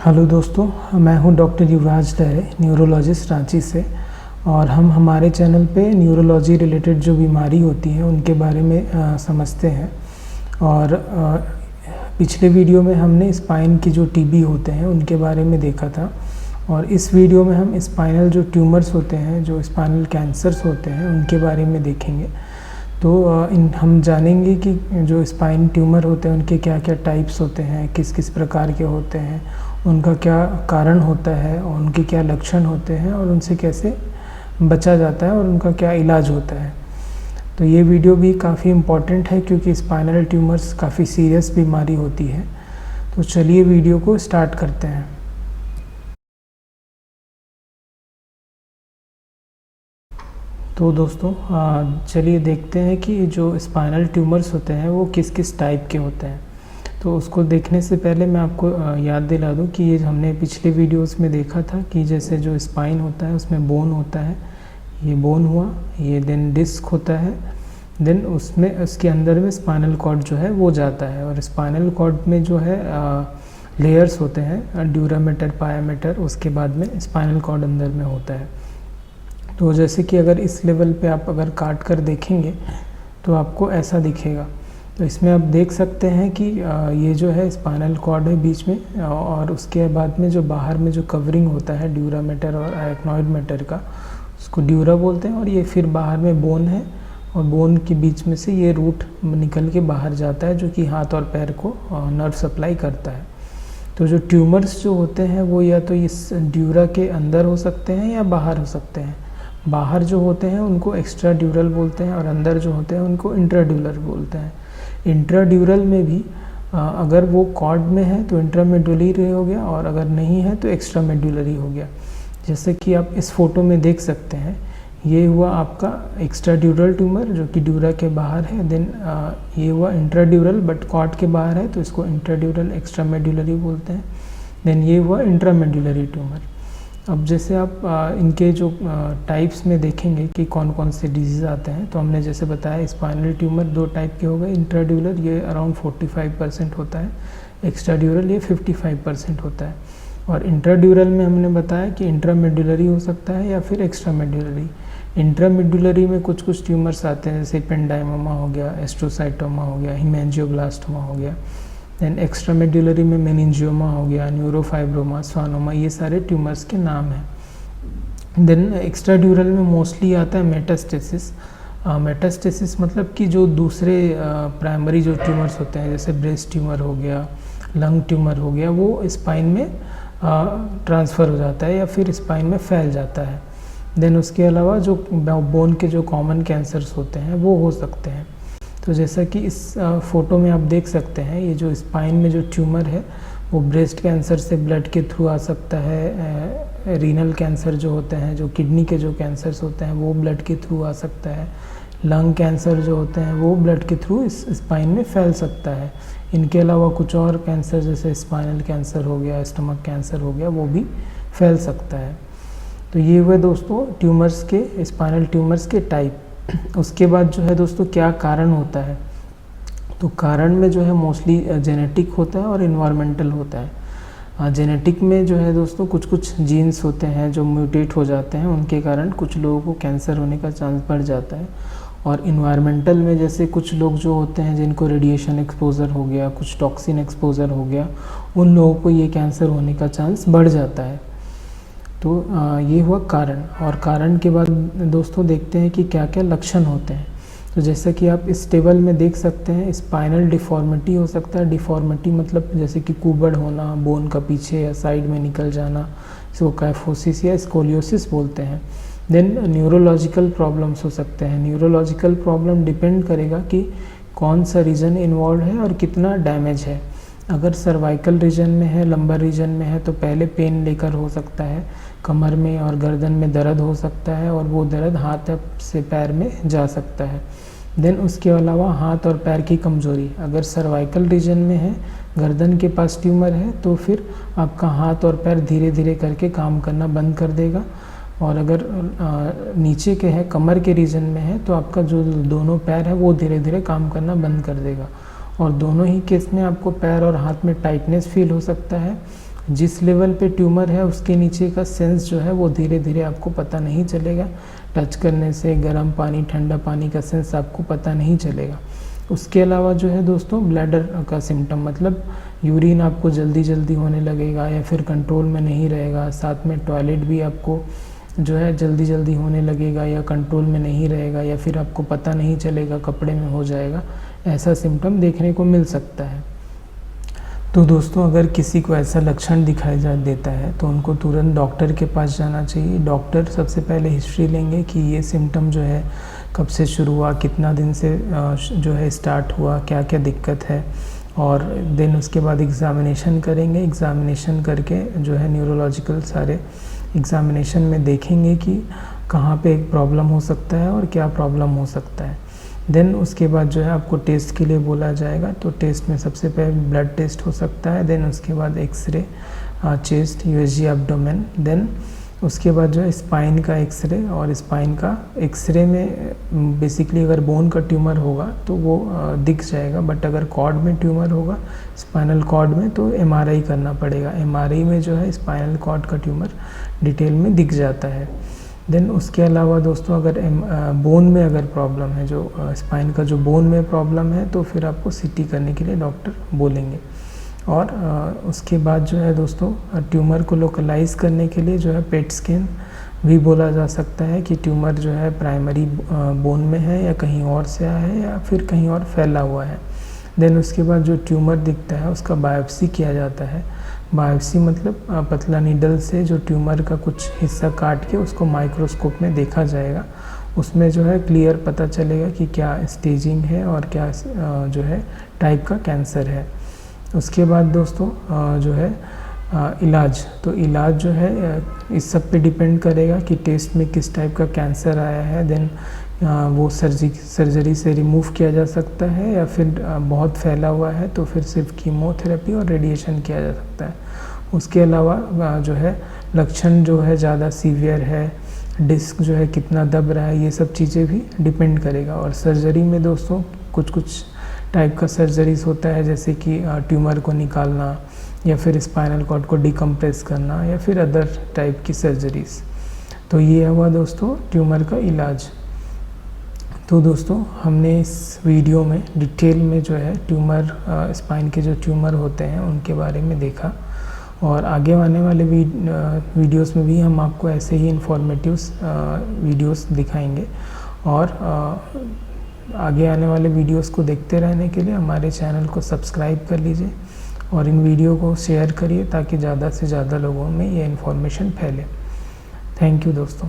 Hello दोस्तों, मैं हूं डॉक्टर युवराज डरे, न्यूरोलॉजिस्ट रांची से। और हम हमारे चैनल पे न्यूरोलॉजी रिलेटेड जो बीमारी होती हैं उनके बारे में समझते हैं। और पिछले वीडियो में हमने स्पाइन की जो टीबी होते हैं उनके बारे में देखा था। और इस वीडियो में हम स्पाइनल जो ट्यूमर्स होते हैं, जो स्पाइनल कैंसर्स होते हैं, उनके बारे में देखेंगे। तो हम जानेंगे कि जो स्पाइन ट्यूमर होते हैं उनके क्या क्या टाइप्स होते हैं, किस किस प्रकार के होते हैं, उनका क्या कारण होता है और उनके क्या लक्षण होते हैं और उनसे कैसे बचा जाता है और उनका क्या इलाज होता है। तो ये वीडियो भी काफ़ी इम्पॉर्टेंट है क्योंकि स्पाइनल ट्यूमर्स काफ़ी सीरियस बीमारी होती है। तो चलिए वीडियो को स्टार्ट करते हैं। तो दोस्तों चलिए देखते हैं कि जो स्पाइनल ट्यूमर्स होते हैं वो किस किस टाइप के होते हैं। तो उसको देखने से पहले मैं आपको याद दिला दूं कि ये हमने पिछले वीडियोस में देखा था कि जैसे जो स्पाइन होता है उसमें बोन होता है, ये बोन हुआ, ये देन डिस्क होता है, देन उसमें उसके अंदर में स्पाइनल कॉर्ड जो है वो जाता है। और स्पाइनल कॉर्ड में जो है लेयर्स होते हैं, ड्यूरामेटर, पायामेटर, उसके बाद में स्पाइनल कॉर्ड अंदर में होता है। तो जैसे कि अगर इस लेवल पे आप अगर काट कर देखेंगे तो आपको ऐसा दिखेगा। तो इसमें आप देख सकते हैं कि ये जो है स्पाइनल कॉर्ड है बीच में, और उसके बाद में जो बाहर में जो कवरिंग होता है ड्यूरामेटर और आर्कनॉइड मैटर का, उसको ड्यूरा बोलते हैं। और ये फिर बाहर में बोन है और बोन के बीच में से ये रूट निकल के बाहर जाता है जो कि हाथ और पैर को नर्व सप्लाई करता है। तो जो ट्यूमर्स जो होते हैं वो या तो इस ड्यूरा के अंदर हो सकते हैं या बाहर हो सकते हैं। बाहर जो होते हैं उनको एक्स्ट्रा ड्यूरल बोलते हैं और अंदर जो होते हैं उनको इंट्राड्यूरल बोलते हैं। इंट्राड्यूरल में भी अगर वो कॉर्ड में है तो इंट्रामेडुलरी हो गया, और अगर नहीं है तो एक्स्ट्रा मेडुलरी हो गया। जैसे कि आप इस फोटो में देख सकते हैं, ये हुआ आपका एक्स्ट्राड्यूरल ट्यूमर जो कि ड्यूरा के बाहर है। देन ये हुआ इंट्राड्यूरल बट कॉर्ड के बाहर है तो इसको इंट्राड्यूरल एक्स्ट्रामेडुलरी बोलते हैं। देन ये हुआ इंट्रामेडुलरी ट्यूमर। अब जैसे आप इनके जो टाइप्स में देखेंगे कि कौन कौन से डिजीज़ आते हैं, तो हमने जैसे बताया स्पाइनल ट्यूमर दो टाइप के हो गए। इंट्राड्यूरल ये अराउंड 45% होता है, एक्स्ट्राड्यूरल ये 55% होता है। और इंट्राड्यूरल में हमने बताया कि इंट्रामेडुलरी हो सकता है या फिर एक्स्ट्रामेडुलरी। इंट्रामेडुलरी में कुछ कुछ ट्यूमर्स आते हैं, जैसे एपेंडाइमोमा हो गया, एस्ट्रोसाइटोमा हो गया, हेमेंजियोब्लास्टोमा हो गया। देन एक्स्ट्रामेडुलरी में मेनिंजियोमा हो गया, न्यूरोफाइब्रोमा, स्वानोमा, ये सारे ट्यूमर्स के नाम हैं। देन एक्स्ट्राड्यूरल में मोस्टली आता है मेटास्टेसिस। मेटास्टेसिस मतलब कि जो दूसरे प्राइमरी जो ट्यूमर्स होते हैं, जैसे ब्रेस्ट ट्यूमर हो गया, लंग ट्यूमर हो गया, वो स्पाइन में ट्रांसफ़र हो जाता है या फिर स्पाइन में फैल जाता है। देन उसके अलावा जो बोन के जो कॉमन कैंसर्स होते हैं वो हो सकते हैं। तो जैसा कि इस फोटो में आप देख सकते हैं, ये जो स्पाइन में जो ट्यूमर है वो ब्रेस्ट कैंसर से ब्लड के थ्रू आ सकता है। रीनल कैंसर जो होते हैं, जो किडनी के जो कैंसर्स होते हैं वो ब्लड के थ्रू आ सकता है। लंग कैंसर जो होते हैं वो ब्लड के थ्रू इस स्पाइन में फैल सकता है। इनके अलावा कुछ और कैंसर जैसे स्पाइनल कैंसर हो गया, स्टमक कैंसर हो गया, वो भी फैल सकता है। तो ये हुए दोस्तों ट्यूमर्स के, स्पाइनल ट्यूमर्स के टाइप। उसके बाद जो है दोस्तों क्या कारण होता है, तो कारण में जो है मोस्टली जेनेटिक होता है और इन्वायरमेंटल होता है। जेनेटिक में जो है दोस्तों कुछ कुछ जीन्स होते हैं जो म्यूटेट हो जाते हैं, उनके कारण कुछ लोगों को कैंसर होने का चांस बढ़ जाता है। और इन्वायरमेंटल में जैसे कुछ लोग जो होते हैं जिनको रेडिएशन एक्सपोज़र हो गया, कुछ टॉक्सिन एक्सपोज़र हो गया, उन लोगों को ये कैंसर होने का चांस बढ़ जाता है। तो ये हुआ कारण। और कारण के बाद दोस्तों देखते हैं कि क्या क्या लक्षण होते हैं। तो जैसे कि आप इस टेबल में देख सकते हैं, स्पाइनल डिफॉर्मिटी हो सकता है। डिफॉर्मिटी मतलब जैसे कि कुबड़ होना, बोन का पीछे या साइड में निकल जाना, इसको काइफोसिस या स्कोलियोसिस बोलते हैं। देन न्यूरोलॉजिकल प्रॉब्लम्स हो सकते हैं। न्यूरोलॉजिकल प्रॉब्लम डिपेंड करेगा कि कौन सा रीजन इन्वॉल्व है और कितना डैमेज है। अगर सर्वाइकल रीजन में है, लंबर रीजन में है, तो पहले पेन लेकर हो सकता है, कमर में और गर्दन में दर्द हो सकता है और वो दर्द हाथ से पैर में जा सकता है। देन उसके अलावा हाथ और पैर की कमज़ोरी, अगर सर्वाइकल रीजन में है, गर्दन के पास ट्यूमर है, तो फिर आपका हाथ और पैर धीरे धीरे करके काम करना बंद कर देगा। और अगर नीचे के है, कमर के रीजन में है, तो आपका जो दोनों पैर है वो धीरे धीरे काम करना बंद कर देगा। और दोनों ही केस में आपको पैर और हाथ में टाइटनेस फील हो सकता है जिस लेवल पे ट्यूमर है उसके नीचे का सेंस जो है वो धीरे धीरे आपको पता नहीं चलेगा। टच करने से गर्म पानी ठंडा पानी का सेंस आपको पता नहीं चलेगा। उसके अलावा जो है दोस्तों ब्लैडर का सिम्टम, मतलब यूरिन आपको जल्दी जल्दी होने लगेगा या फिर कंट्रोल में नहीं रहेगा। साथ में टॉयलेट भी आपको जो है जल्दी जल्दी होने लगेगा या कंट्रोल में नहीं रहेगा, या फिर आपको पता नहीं चलेगा कपड़े में हो जाएगा। ऐसा सिम्टम देखने को मिल सकता है। तो दोस्तों अगर किसी को ऐसा लक्षण दिखाई देता है तो उनको तुरंत डॉक्टर के पास जाना चाहिए। डॉक्टर सबसे पहले हिस्ट्री लेंगे कि ये सिम्टम जो है कब से शुरू हुआ, कितना दिन से जो है स्टार्ट हुआ, क्या क्या दिक्कत है, और देन उसके बाद एग्ज़ामिनेशन करेंगे। एग्ज़ामिनेशन करके जो है न्यूरोलॉजिकल सारे एग्ज़ामिनेशन में देखेंगे कि कहाँ पे एक प्रॉब्लम हो सकता है और क्या प्रॉब्लम हो सकता है। देन उसके बाद जो है आपको टेस्ट के लिए बोला जाएगा। तो टेस्ट में सबसे पहले ब्लड टेस्ट हो सकता है, देन उसके बाद x-ray chest, USG abdomen, then उसके बाद जो है स्पाइन का एक्सरे। और स्पाइन का एक्सरे में बेसिकली अगर बोन का ट्यूमर होगा तो वो दिख जाएगा, बट अगर कॉर्ड में ट्यूमर होगा स्पाइनल कॉर्ड में तो एमआरआई करना पड़ेगा। एमआरआई में जो है स्पाइनल कॉर्ड का ट्यूमर डिटेल में दिख जाता है। देन उसके अलावा दोस्तों अगर बोन में अगर प्रॉब्लम है, जो स्पाइन का जो बोन में प्रॉब्लम है, तो फिर आपको सीटी करने के लिए डॉक्टर बोलेंगे। और उसके बाद जो है दोस्तों ट्यूमर को लोकलाइज करने के लिए जो है पेट स्कैन भी बोला जा सकता है कि ट्यूमर जो है प्राइमरी बोन में है या कहीं और से आया है या फिर कहीं और फैला हुआ है। देन उसके बाद जो ट्यूमर दिखता है उसका बायोप्सी किया जाता है। बायोप्सी मतलब पतला नीडल से जो ट्यूमर का कुछ हिस्सा काट के उसको माइक्रोस्कोप में देखा जाएगा। उसमें जो है क्लियर पता चलेगा कि क्या स्टेजिंग है और क्या जो है टाइप का कैंसर है। उसके बाद दोस्तों जो है इलाज, तो इलाज जो है इस सब पे डिपेंड करेगा कि टेस्ट में किस टाइप का कैंसर आया है। देन वो सर्जरी से रिमूव किया जा सकता है, या फिर बहुत फैला हुआ है तो फिर सिर्फ कीमोथेरेपी और रेडिएशन किया जा सकता है। उसके अलावा जो है लक्षण जो है ज़्यादा सीवियर है, डिस्क जो है कितना दब रहा है, ये सब चीज़ें भी डिपेंड करेगा। और सर्जरी में दोस्तों कुछ कुछ टाइप का सर्जरीज होता है, जैसे कि ट्यूमर को निकालना या फिर स्पाइनल कॉर्ड को डिकम्प्रेस करना या फिर अदर टाइप की सर्जरीज। तो ये हुआ दोस्तों ट्यूमर का इलाज। तो दोस्तों हमने इस वीडियो में डिटेल में जो है ट्यूमर स्पाइन के जो ट्यूमर होते हैं उनके बारे में देखा, और आगे आने वाले वीडियोस में भी हम आपको ऐसे ही इंफॉर्मेटिव वीडियोस दिखाएंगे। और आगे आने वाले वीडियोस को देखते रहने के लिए हमारे चैनल को सब्सक्राइब कर लीजिए और इन वीडियो को शेयर करिए ताकि ज़्यादा से ज़्यादा लोगों में ये इन्फॉर्मेशन फैले। थैंक यू दोस्तों।